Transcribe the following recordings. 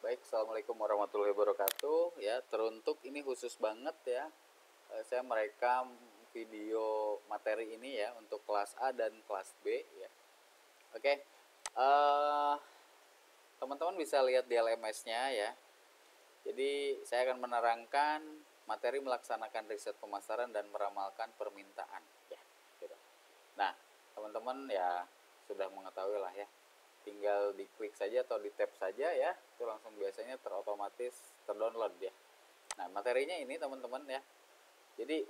Baik, assalamualaikum warahmatullahi wabarakatuh. Ya, teruntuk ini khusus banget ya. Saya merekam video materi ini ya untuk kelas A dan kelas B ya. Oke, teman-teman bisa lihat di LMS-nya ya. Jadi saya akan menerangkan materi melaksanakan riset pemasaran dan meramalkan permintaan ya. Gitu. Nah, teman-teman ya sudah mengetahui lah ya. Tinggal diklik saja atau di tap saja ya, itu langsung biasanya terotomatis terdownload ya. Nah, materinya ini teman-teman ya. Jadi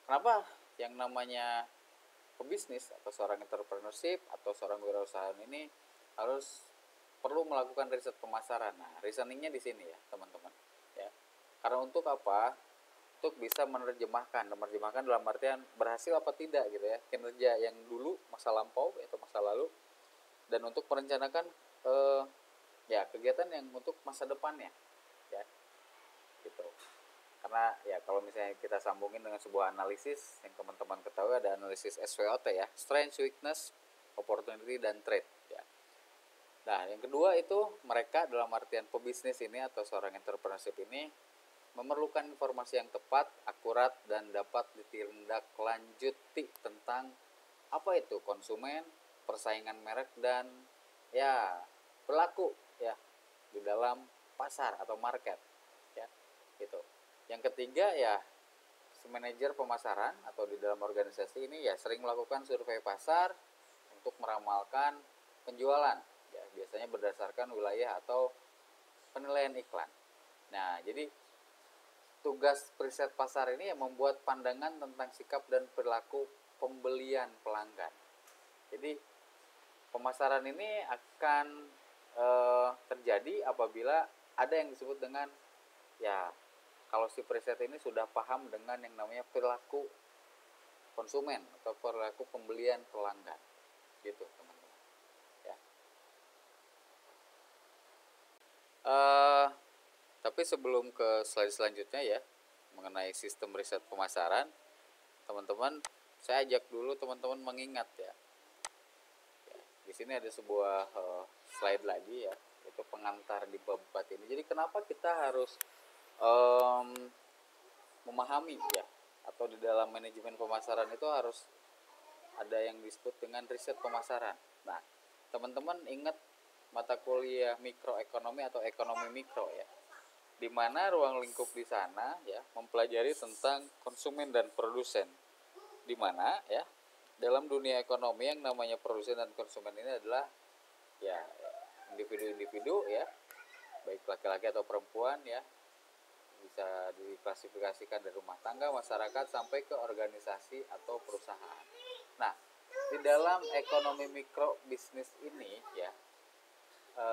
kenapa yang namanya pebisnis atau seorang entrepreneurship atau seorang wirausahaan ini harus perlu melakukan riset pemasaran. Nah, reasoningnya di sini ya, teman-teman. Ya. Karena untuk apa? Untuk bisa menerjemahkan dalam artian berhasil apa tidak gitu ya, kinerja yang dulu masa lampau atau masa lalu, dan untuk merencanakan ya kegiatan yang untuk masa depannya ya gitu. Karena ya kalau misalnya kita sambungin dengan sebuah analisis yang teman-teman ketahui, ada analisis SWOT ya, strength, weakness, opportunity, dan threat ya. Nah, yang kedua itu mereka dalam artian pebisnis ini atau seorang entrepreneurship ini memerlukan informasi yang tepat, akurat, dan dapat ditindaklanjuti tentang apa itu konsumen, persaingan merek, dan ya pelaku ya di dalam pasar atau market ya gitu. Yang ketiga ya, manajer pemasaran atau di dalam organisasi ini ya sering melakukan survei pasar untuk meramalkan penjualan ya, biasanya berdasarkan wilayah atau penilaian iklan. Nah, jadi tugas riset pasar ini yang membuat pandangan tentang sikap dan perilaku pembelian pelanggan. Jadi pemasaran ini akan terjadi apabila ada yang disebut dengan ya, kalau si preset ini sudah paham dengan yang namanya perilaku konsumen atau perilaku pembelian pelanggan gitu teman-teman ya. Tapi sebelum ke slide selanjutnya ya, mengenai sistem riset pemasaran, teman-teman saya ajak dulu teman-teman mengingat ya. Di sini ada sebuah slide lagi ya, itu pengantar di bab 4 ini. Jadi kenapa kita harus memahami ya, atau di dalam manajemen pemasaran itu harus ada yang disebut dengan riset pemasaran. Nah, teman-teman ingat mata kuliah mikroekonomi atau ekonomi mikro ya, di mana ruang lingkup di sana ya mempelajari tentang konsumen dan produsen, di mana ya dalam dunia ekonomi yang namanya produsen dan konsumen ini adalah ya individu-individu ya, baik laki-laki atau perempuan ya, bisa diklasifikasikan dari rumah tangga, masyarakat, sampai ke organisasi atau perusahaan. Nah, di dalam ekonomi mikro bisnis ini ya,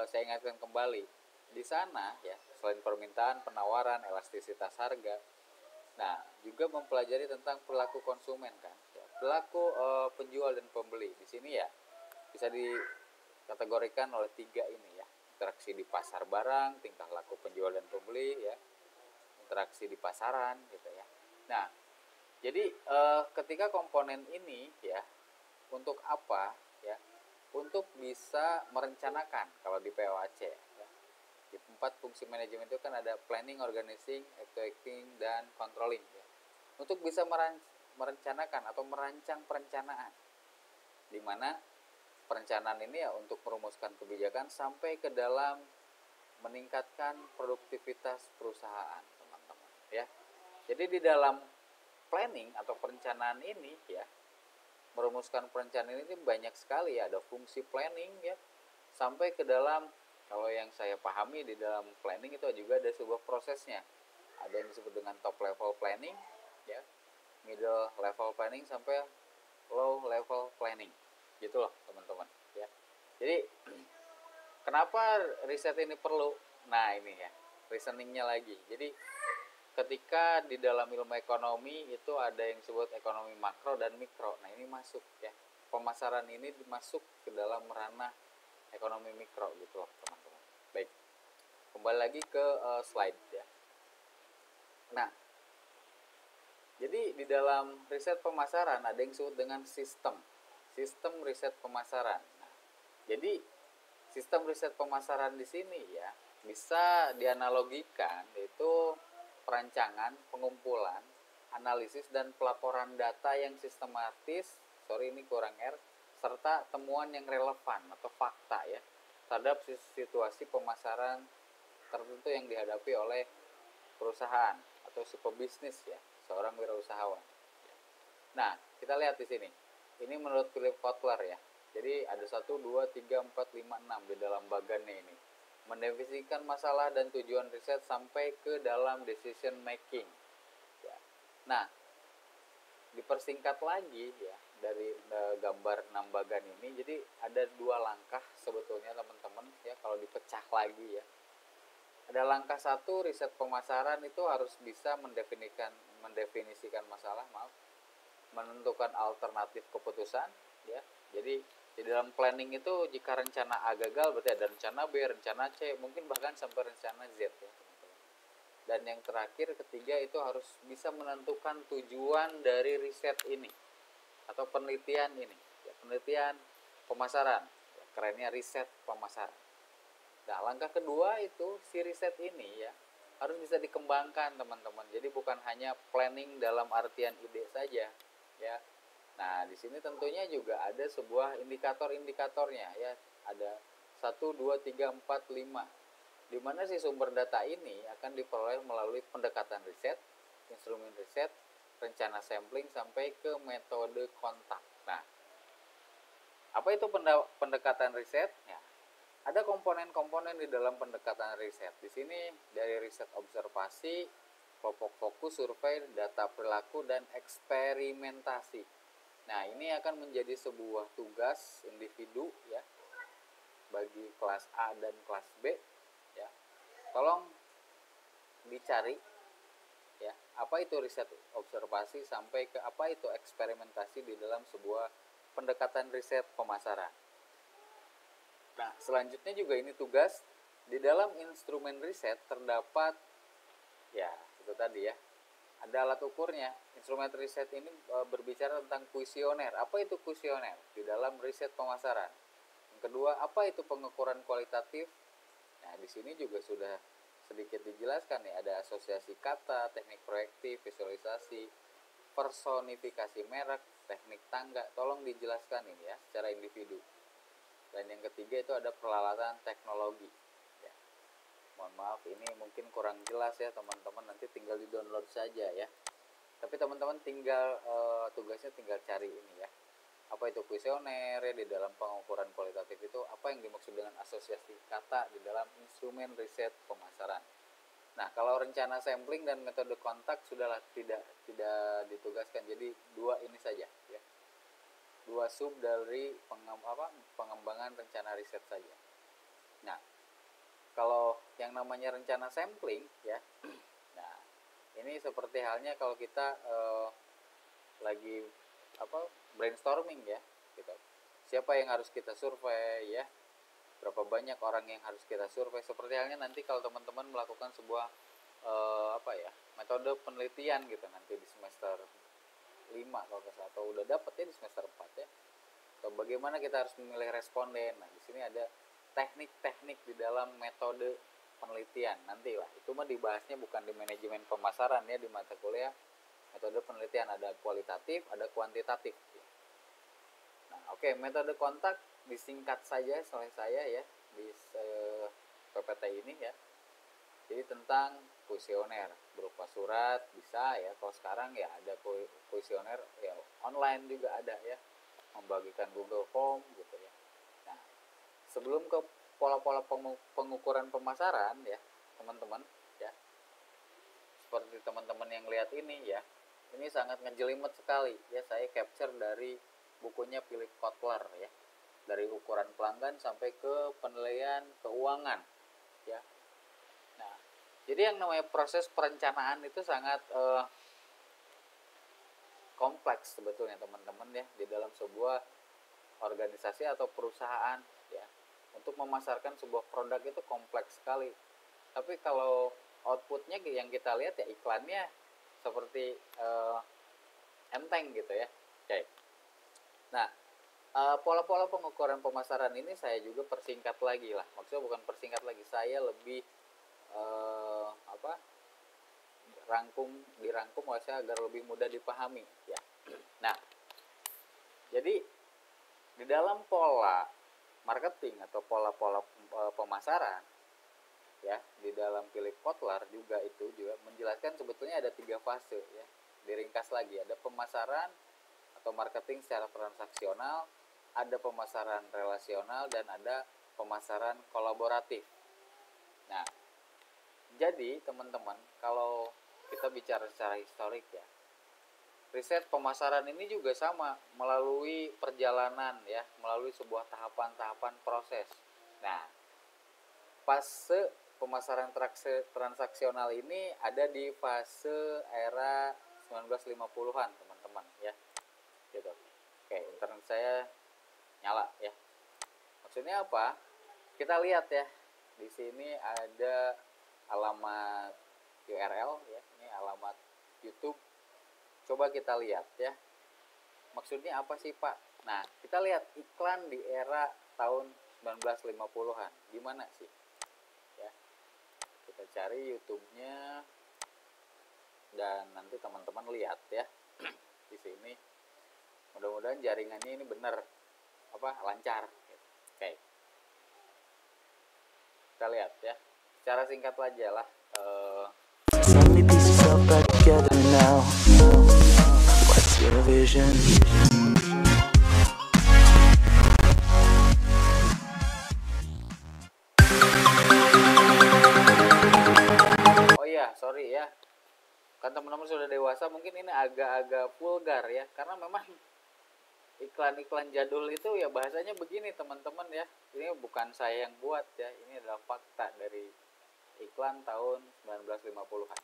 saya ingatkan kembali, di sana ya selain permintaan, penawaran, elastisitas harga, nah juga mempelajari tentang perilaku konsumen kan ya, perilaku penjual dan pembeli. Di sini ya bisa dikategorikan oleh tiga ini ya, interaksi di pasar barang, tingkah laku penjual dan pembeli ya, interaksi di pasaran gitu ya. Nah, jadi ketika komponen ini ya, untuk apa ya, untuk bisa merencanakan kalau di POAC ya. Di 4 fungsi manajemen itu kan ada planning, organizing, executing, dan controlling ya. Untuk bisa merencanakan atau merancang perencanaan, di mana perencanaan ini ya untuk merumuskan kebijakan sampai ke dalam meningkatkan produktivitas perusahaan teman-teman ya. Jadi di dalam planning atau perencanaan ini ya, merumuskan perencanaan ini banyak sekali ya, ada fungsi planning ya, sampai ke dalam, kalau yang saya pahami di dalam planning itu juga ada sebuah prosesnya. Ada yang disebut dengan top level planning ya, middle level planning, sampai low level planning gitu loh teman-teman ya. Jadi kenapa riset ini perlu? Nah ini ya, reasoningnya lagi. Jadi ketika di dalam ilmu ekonomi itu ada yang disebut ekonomi makro dan mikro. Nah ini masuk ya, pemasaran ini masuk ke dalam ranah ekonomi mikro gitu loh teman-teman. Baik, kembali lagi ke slide ya. Nah, jadi di dalam riset pemasaran ada yang disebut dengan sistem riset pemasaran. Nah, jadi sistem riset pemasaran di sini ya bisa dianalogikan yaitu perancangan, pengumpulan, analisis dan pelaporan data yang sistematis, ini kurang R, serta temuan yang relevan atau fakta ya terhadap situasi pemasaran tertentu yang dihadapi oleh perusahaan atau si pebisnis ya, seorang wirausahawan. Nah, kita lihat di sini. Ini menurut Philip Kotler ya. Jadi ada 1, 2, 3, 4, 5, 6 di dalam bagannya ini. Mendefinisikan masalah dan tujuan riset sampai ke dalam decision making. Ya. Nah, dipersingkat lagi ya dari gambar 6 bagan ini. Jadi ada 2 langkah sebetulnya teman-teman ya kalau dipecah lagi ya. Ada langkah 1, riset pemasaran itu harus bisa mendefinisikan masalah, menentukan alternatif keputusan ya. Jadi di dalam planning itu jika rencana A gagal berarti ada rencana B, rencana C, mungkin bahkan sampai rencana Z ya teman-teman. Dan yang terakhir ketiga itu harus bisa menentukan tujuan dari riset ini atau penelitian ini ya, penelitian pemasaran ya, kerennya riset pemasaran. Nah, langkah kedua itu si riset ini ya harus bisa dikembangkan teman-teman. Jadi bukan hanya planning dalam artian ide saja ya. Nah, di sini tentunya juga ada sebuah indikator-indikatornya ya. Ada 1, 2, 3, 4, 5. Di mana si sumber data ini akan diperoleh melalui pendekatan riset, instrumen riset, rencana sampling sampai ke metode kontak. Nah, apa itu pendekatan riset? Ya, ada komponen-komponen di dalam pendekatan riset. Di sini dari riset observasi, kelompok fokus, survei, data perilaku, dan eksperimentasi. Nah, ini akan menjadi sebuah tugas individu ya bagi kelas A dan kelas B ya. Tolong dicari ya, apa itu riset observasi sampai ke apa itu eksperimentasi di dalam sebuah pendekatan riset pemasaran. Nah, selanjutnya juga ini tugas di dalam instrumen riset terdapat ya, itu tadi ya. Ada alat ukurnya. Instrumen riset ini berbicara tentang kuesioner. Apa itu kuesioner di dalam riset pemasaran? Yang kedua, apa itu pengukuran kualitatif? Nah, di sini juga sudah sedikit dijelaskan nih, ada asosiasi kata, teknik proyektif, visualisasi, personifikasi merek, teknik tangga. Tolong dijelaskan ini ya secara individu. Dan yang ketiga itu ada peralatan teknologi. Ya. Mohon maaf ini mungkin kurang jelas ya teman-teman, nanti tinggal di download saja ya. Tapi teman-teman tinggal tugasnya tinggal cari ini ya. Apa itu kuesioner ya, di dalam pengukuran kualitatif itu apa yang dimaksud dengan asosiasi kata di dalam instrumen riset pemasaran. Nah, kalau rencana sampling dan metode kontak sudahlah tidak ditugaskan. Jadi 2 ini saja ya. 2 sub dari pengembangan rencana riset saja. Nah, kalau yang namanya rencana sampling ya. Nah, ini seperti halnya kalau kita lagi brainstorming ya gitu. Siapa yang harus kita survei ya, berapa banyak orang yang harus kita survei. Seperti halnya nanti kalau teman-teman melakukan sebuah metode penelitian gitu nanti di semester 5 kalau nggak salah, atau udah dapet ya di semester 4 ya. Atau bagaimana kita harus memilih responden. Nah, di sini ada teknik-teknik di dalam metode penelitian. Nanti lah, itu mah dibahasnya bukan di manajemen pemasaran ya, di mata kuliah metode penelitian ada kualitatif, ada kuantitatif. Nah, oke, metode kontak disingkat saja oleh saya ya di PPT ini ya. Jadi tentang kuesioner berupa surat bisa ya. Kalau sekarang ya ada kuesioner ya online juga ada ya, membagikan Google Form gitu ya. Nah, sebelum ke pola-pola pengukuran pemasaran ya teman-teman ya, seperti teman-teman yang lihat ini ya, ini sangat ngejelimet sekali ya. Saya capture dari bukunya Philip Kotler ya, dari ukuran pelanggan sampai ke penilaian keuangan ya. Nah, jadi yang namanya proses perencanaan itu sangat kompleks sebetulnya teman-teman ya, di dalam sebuah organisasi atau perusahaan ya. Untuk memasarkan sebuah produk itu kompleks sekali. Tapi kalau outputnya yang kita lihat ya iklannya seperti enteng gitu ya. Oke. Nah, Pola-pola pengukuran pemasaran ini saya juga persingkat lagi lah, maksudnya bukan persingkat lagi, saya lebih apa, dirangkum oleh saya agar lebih mudah dipahami ya. Nah, jadi di dalam pola marketing atau pola-pola pemasaran ya, di dalam Philip Kotler juga itu juga menjelaskan sebetulnya ada 3 fase ya. Diringkas lagi, ada pemasaran atau marketing secara transaksional, ada pemasaran relasional, dan ada pemasaran kolaboratif. Nah, jadi teman-teman, kalau kita bicara secara historik ya, riset pemasaran ini juga sama, melalui perjalanan ya, melalui sebuah tahapan-tahapan proses. Nah, fase pemasaran transaksional ini ada di fase era 1950-an teman-teman ya. Gitu. Oke, internet saya nyala ya. Maksudnya apa? Kita lihat ya. Di sini ada alamat URL ya. Ini alamat YouTube. Coba kita lihat ya. Maksudnya apa sih, Pak? Nah, kita lihat iklan di era tahun 1950-an. Gimana sih? Ya. Kita cari YouTube-nya dan nanti teman-teman lihat ya. Di sini mudah-mudahan jaringannya ini benar lancar. Oke, kita lihat ya secara singkat aja lah. Oh iya, sorry ya, kan teman-teman sudah dewasa, mungkin ini agak-agak vulgar ya, karena memang iklan-iklan jadul itu ya bahasanya begini teman-teman ya. Ini bukan saya yang buat ya, ini adalah fakta dari iklan tahun 1950-an.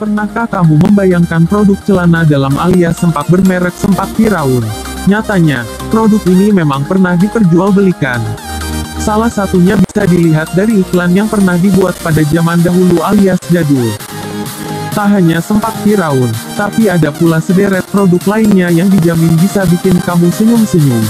Pernahkah kamu membayangkan produk celana dalam alias sempak bermerek Sempak Firaun? Nyatanya, produk ini memang pernah diperjualbelikan. Salah satunya bisa dilihat dari iklan yang pernah dibuat pada zaman dahulu alias jadul. Tak hanya Sempak Firaun, tapi ada pula sederet produk lainnya yang dijamin bisa bikin kamu senyum-senyum.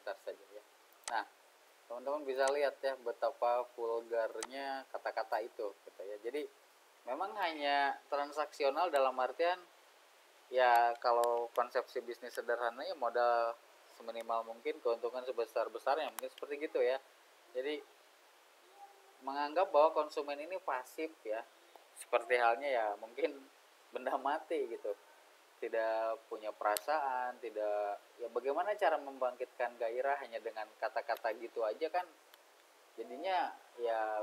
sebentar saja ya. Nah, teman-teman bisa lihat ya betapa vulgarnya kata-kata itu gitu ya. Jadi memang hanya transaksional dalam artian ya, kalau konsepsi bisnis sederhananya modal seminimal mungkin, keuntungan sebesar-besarnya, mungkin seperti gitu ya. Jadi menganggap bahwa konsumen ini pasif ya, seperti halnya ya mungkin benda mati gitu, tidak punya perasaan, tidak ya, bagaimana cara membangkitkan gairah hanya dengan kata-kata gitu aja kan, jadinya ya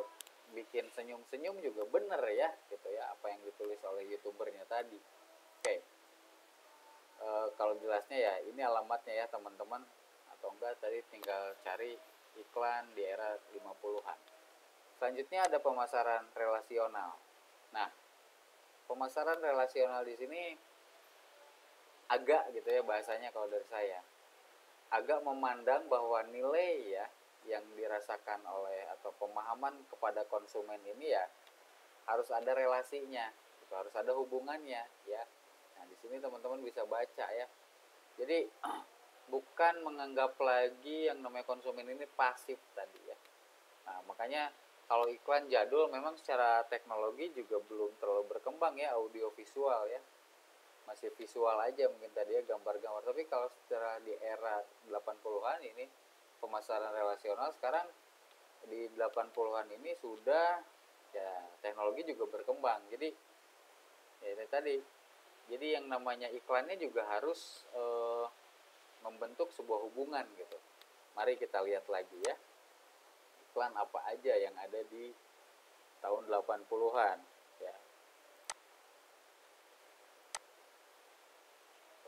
bikin senyum-senyum juga bener ya gitu ya, apa yang ditulis oleh youtubernya tadi. Oke, kalau jelasnya ya ini alamatnya ya teman-teman, atau enggak tadi tinggal cari iklan di era 50-an. Selanjutnya ada pemasaran relasional. Nah, pemasaran relasional di sini agak gitu ya bahasanya kalau dari saya, agak memandang bahwa nilai ya yang dirasakan oleh atau pemahaman kepada konsumen ini ya harus ada relasinya, gitu, harus ada hubungannya ya. Nah, di sini teman-teman bisa baca ya. Jadi bukan menganggap lagi yang namanya konsumen ini pasif tadi ya. Nah, makanya kalau iklan jadul memang secara teknologi juga belum terlalu berkembang ya, audio visual ya. Masih visual aja mungkin tadi ya, gambar-gambar. Tapi kalau secara di era 80-an ini pemasaran relasional, sekarang di 80-an ini sudah ya teknologi juga berkembang. Jadi ya ini tadi. Jadi yang namanya iklannya juga harus membentuk sebuah hubungan gitu. Mari kita lihat lagi ya. Iklan apa aja yang ada di tahun 80-an ya.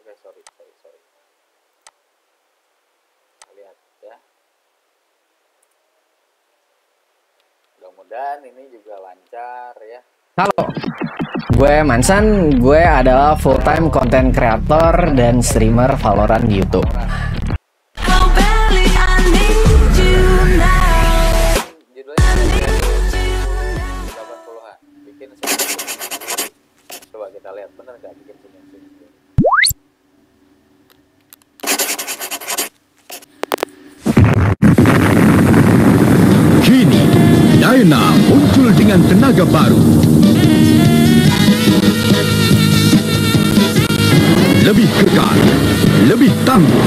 Oke, sorry. Lihat ya. Mudah-mudahan ini juga lancar ya. Halo, gue Mansan, gue adalah full-time content creator dan streamer Valorant di YouTube. Judulnya 80-an. Bikin senyum. Coba kita lihat bener gak bikin senyum-senyum. Kini, Dyna muncul dengan tenaga baru. Lebih kekal, lebih tangguh.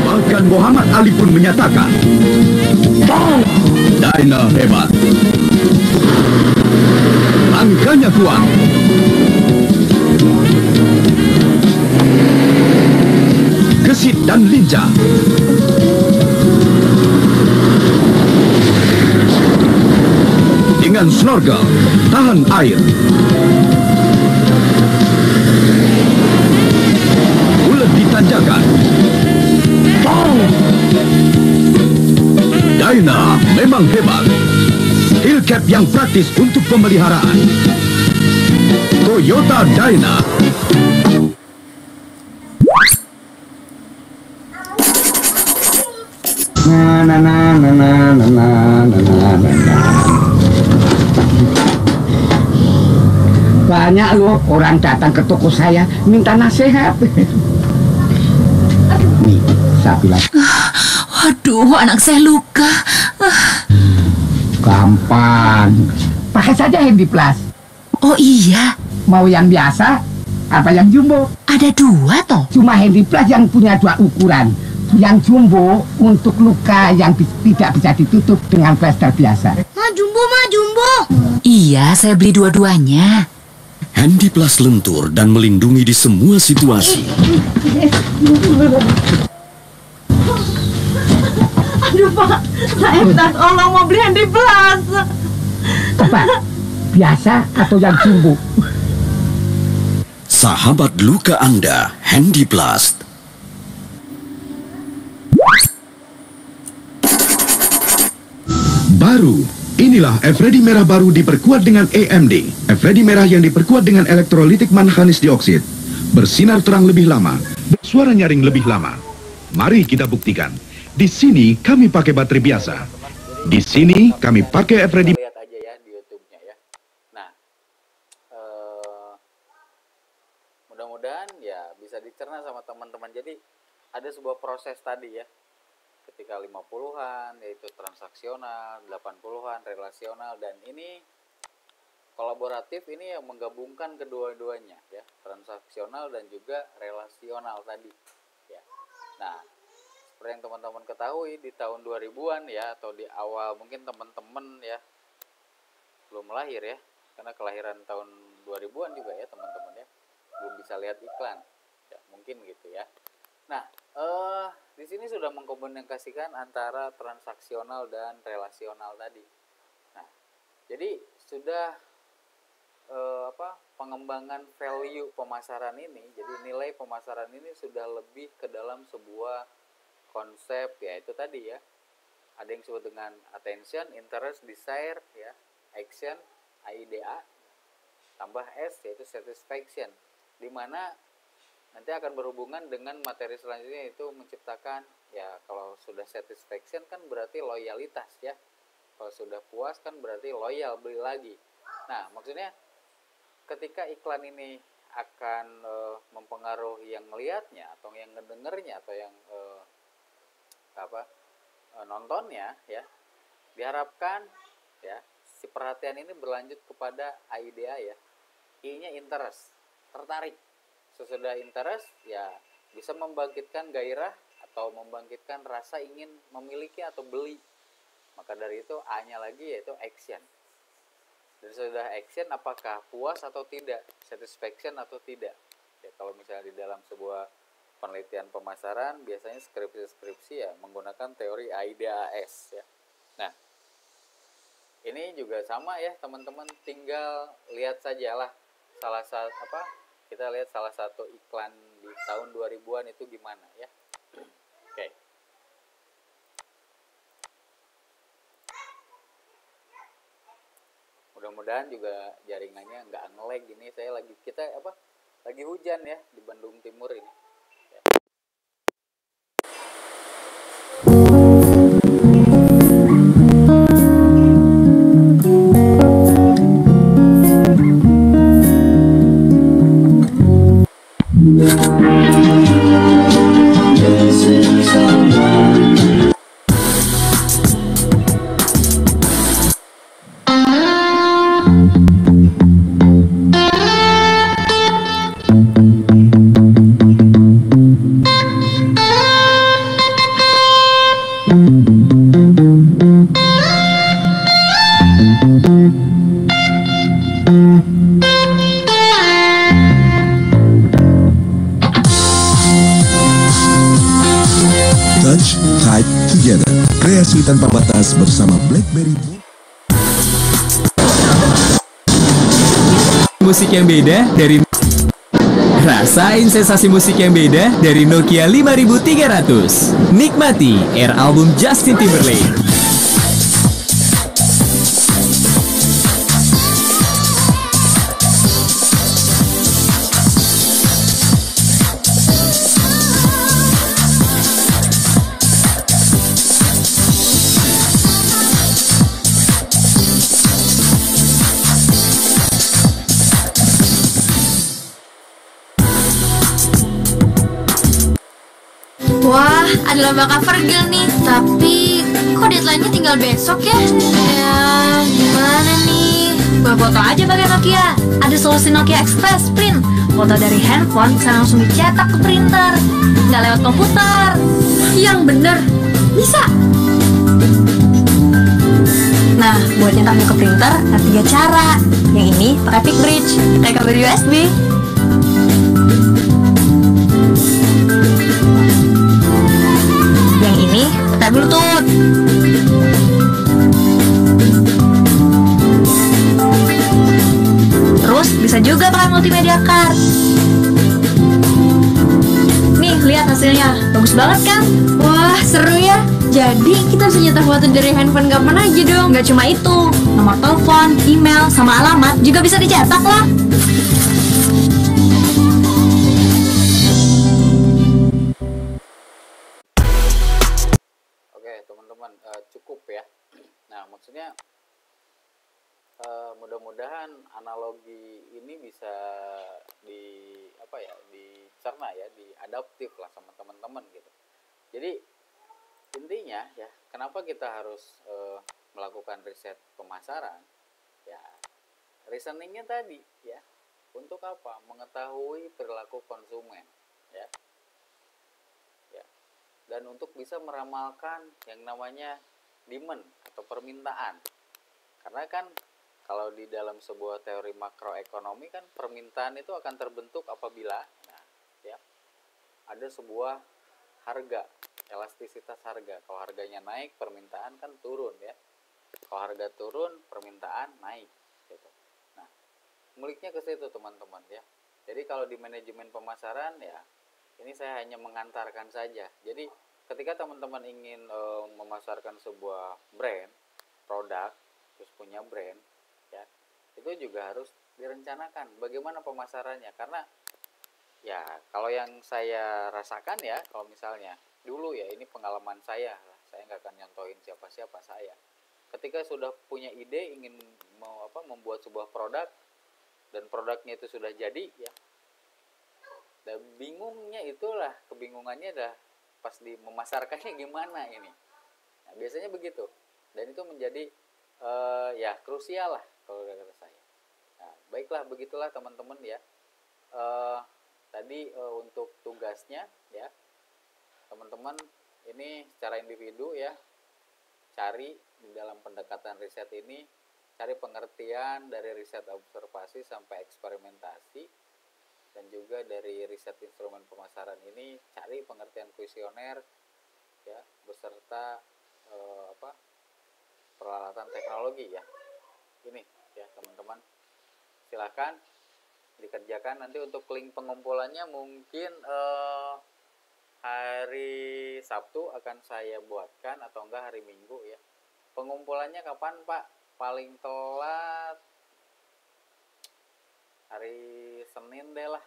Bahkan Muhammad Ali pun menyatakan, Dyna hebat. Angkanya kuat. Gesit dan lincah. Dengan snorkel, tahan air. Bulat di tanjakan. Dyna memang hebat. Hillcap yang praktis untuk pemeliharaan. Toyota Dyna. Banyak loh orang datang ke toko saya minta nasihat. Nih, saya bilang. Aduh, anak saya luka. Gampang. Pakai saja Handy Plus. Oh iya, Mau yang biasa apa yang jumbo? ada dua toh. Cuma Handy Plus yang punya dua ukuran. Yang jumbo untuk luka yang tidak bisa ditutup dengan plester biasa. Ma, jumbo. Iya, saya beli dua-duanya. Handy Plus lentur dan melindungi di semua situasi. Aduh Pak, saya minta tolong mau beli Handy Plus. Apa? Biasa atau yang jumbo? Sahabat luka Anda, Handy Plus. Baru, inilah Eveready merah baru diperkuat dengan AMD. Eveready merah yang diperkuat dengan elektrolitik manganis dioksid. Bersinar terang lebih lama, suara nyaring lebih lama. Mari kita buktikan. Di sini kami pakai baterai biasa. Di sini kami pakai Eveready. Lihat aja ya di YouTube-nya ya. Nah, mudah-mudahan ya bisa dicerna sama teman-teman. Jadi ada sebuah proses tadi ya. Ketika 50-an yaitu transaksional, 80-an relasional, dan ini kolaboratif, ini yang menggabungkan kedua-duanya ya, transaksional dan juga relasional tadi ya. Nah, seperti yang teman-teman ketahui di tahun 2000-an ya, atau di awal mungkin teman-teman ya belum lahir ya, karena kelahiran tahun 2000-an juga ya teman-teman ya, belum bisa lihat iklan ya, mungkin gitu ya. Nah, di sini sudah mengkomunikasikan antara transaksional dan relasional tadi. Nah, jadi sudah pengembangan value pemasaran ini, jadi nilai pemasaran ini sudah lebih ke dalam sebuah konsep, yaitu tadi ya, ada yang disebut dengan attention, interest, desire ya, action, AIDA, tambah S yaitu satisfaction, di mana nanti akan berhubungan dengan materi selanjutnya, yaitu menciptakan ya, kalau sudah satisfaction kan berarti loyalitas ya, kalau sudah puas kan berarti loyal, beli lagi. Nah, maksudnya ketika iklan ini akan mempengaruhi yang melihatnya atau yang ngedengernya atau yang nontonnya ya, diharapkan ya si perhatian ini berlanjut kepada IDA ya, I-nya interest, tertarik. Sesudah interest ya bisa membangkitkan gairah atau membangkitkan rasa ingin memiliki atau beli. Maka dari itu A-nya lagi yaitu action. Dan sudah action, apakah puas atau tidak, satisfaction atau tidak ya. Kalau misalnya di dalam sebuah penelitian pemasaran, biasanya skripsi ya menggunakan teori AIDA-AS ya. Nah, ini juga sama ya teman-teman, tinggal lihat sajalah kita lihat salah satu iklan di tahun 2000-an itu gimana ya. Oke. Mudah-mudahan juga jaringannya nggak nge-lag gini. Kita lagi hujan ya di Bandung Timur ini. Touch, Type Together. Kreasi tanpa batas bersama BlackBerry. Musik yang beda dari Rasain sensasi musik yang beda dari Nokia 5300. Nikmati Air album Justin Timberlake. Wah, ada lomba cover girl nih. Tapi kok deadline-nya tinggal besok ya? Ya, gimana nih? Gua foto aja pakai Nokia. Ada solusi Nokia Express Print. Foto dari handphone bisa langsung dicetak ke printer, nggak lewat komputer. Yang bener, bisa. Nah, buat nyetaknya ke printer ada 3 cara. Yang ini pakai Pick Bridge, kayak kabel USB. Yang ini pakai Bluetooth. Terus bisa juga pakai multimedia card. Nih, lihat hasilnya. Bagus banget kan? Wah, seru ya. Jadi kita bisa nyetak foto dari handphone kapan aja dong. Gak cuma itu, nomor telepon, email, sama alamat juga bisa dicetak lah. Oke teman-teman, cukup ya. Nah maksudnya mudah-mudahan analogi ini bisa dicerna ya, diadaptif lah sama teman-teman gitu. Jadi intinya ya, kenapa kita harus melakukan riset pemasaran ya, reasoningnya tadi ya, untuk apa? Mengetahui perilaku konsumen ya, dan untuk bisa meramalkan yang namanya demand atau permintaan. Karena kan kalau di dalam sebuah teori makroekonomi kan permintaan itu akan terbentuk apabila ada sebuah harga, elastisitas harga. Kalau harganya naik, permintaan kan turun ya. Kalau harga turun, permintaan naik gitu. Nah, muliknya ke situ teman-teman ya. Jadi kalau di manajemen pemasaran ya, ini saya hanya mengantarkan saja. Jadi ketika teman-teman ingin memasarkan sebuah brand, produk, terus punya brand, ya, itu juga harus direncanakan bagaimana pemasarannya. Karena ya kalau yang saya rasakan ya, kalau misalnya dulu ya, ini pengalaman saya nggak akan nyontohin siapa-siapa saya. Ketika sudah punya ide ingin membuat sebuah produk dan produknya itu sudah jadi ya, dan bingungnya itulah, kebingungannya adalah pas di memasarkannya gimana ini. Nah, biasanya begitu. Dan itu menjadi ya krusial lah kalau kata saya. Nah, baiklah begitulah teman-teman ya. Tadi untuk tugasnya ya, teman-teman ini secara individu ya, cari di dalam pendekatan riset ini, cari pengertian dari riset observasi sampai eksperimentasi. Dan juga dari riset instrumen pemasaran ini cari pengertian kuesioner ya, beserta peralatan teknologi ya. Ini ya teman-teman, silahkan dikerjakan. Nanti untuk link pengumpulannya mungkin hari Sabtu akan saya buatkan atau enggak hari Minggu ya. Pengumpulannya kapan Pak? Paling telat hari Senin deh lah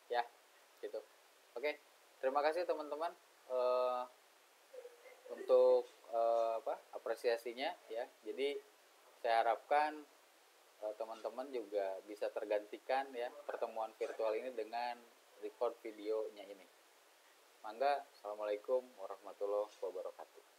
ya, gitu. Oke, terima kasih teman-teman untuk apresiasinya ya. Jadi saya harapkan teman-teman juga bisa tergantikan ya pertemuan virtual ini dengan record videonya ini. Mangga, assalamualaikum warahmatullahi wabarakatuh.